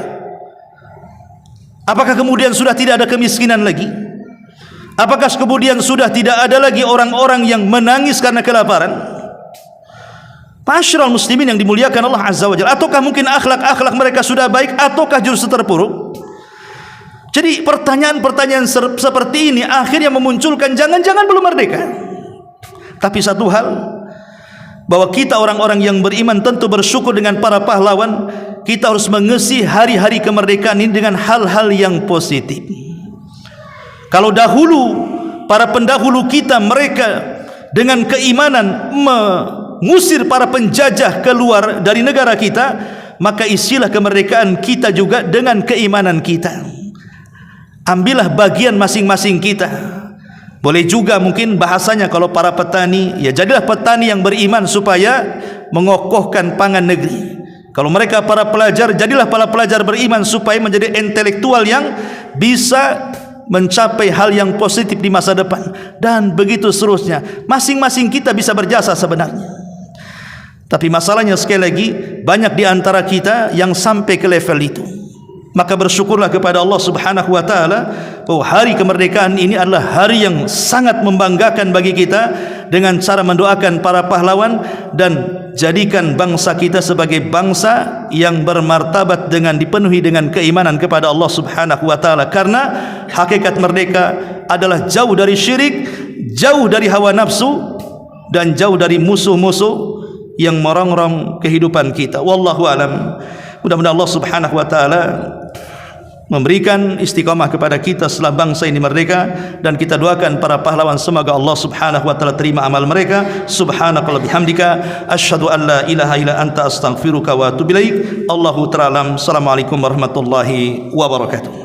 [SPEAKER 2] Apakah kemudian sudah tidak ada kemiskinan lagi? Apakah kemudian sudah tidak ada lagi orang-orang yang menangis karena kelaparan? Ma'asyiral muslimin yang dimuliakan Allah Azza wa Jalla. Ataukah mungkin akhlak-akhlak mereka sudah baik, ataukah justru terpuruk? Jadi pertanyaan-pertanyaan seperti ini akhirnya memunculkan jangan-jangan belum merdeka. Tapi satu hal, bahwa kita orang-orang yang beriman tentu bersyukur dengan para pahlawan. Kita harus mengisi hari-hari kemerdekaan ini dengan hal-hal yang positif. Kalau dahulu para pendahulu kita, mereka dengan keimanan mengusir para penjajah keluar dari negara kita, maka isilah kemerdekaan kita juga dengan keimanan kita. Ambillah bagian masing-masing kita. Boleh juga mungkin bahasanya kalau para petani, ya jadilah petani yang beriman supaya mengokohkan pangan negeri. Kalau mereka para pelajar, jadilah para pelajar beriman supaya menjadi intelektual yang bisa mencapai hal yang positif di masa depan. Dan begitu seterusnya. Masing-masing kita bisa berjasa sebenarnya. Tapi masalahnya sekali lagi, banyak di antara kita yang sampai ke level itu. Maka bersyukurlah kepada Allah Subhanahu wa taala bahwa hari kemerdekaan ini adalah hari yang sangat membanggakan bagi kita, dengan cara mendoakan para pahlawan dan jadikan bangsa kita sebagai bangsa yang bermartabat dengan dipenuhi dengan keimanan kepada Allah Subhanahu wa taala. Karena hakikat merdeka adalah jauh dari syirik, jauh dari hawa nafsu, dan jauh dari musuh-musuh yang merongrong kehidupan kita. Wallahu alam. Mudah-mudahan Allah Subhanahu wa taala memberikan istiqamah kepada kita setelah bangsa ini merdeka, dan kita doakan para pahlawan semoga Allah Subhanahu wa taala terima amal mereka. Subhanakallah bihamdika asyhadu an la ilaha illa anta astaghfiruka wa atubu ilaik. Allahu ta'ala. Assalamualaikum warahmatullahi wabarakatuh.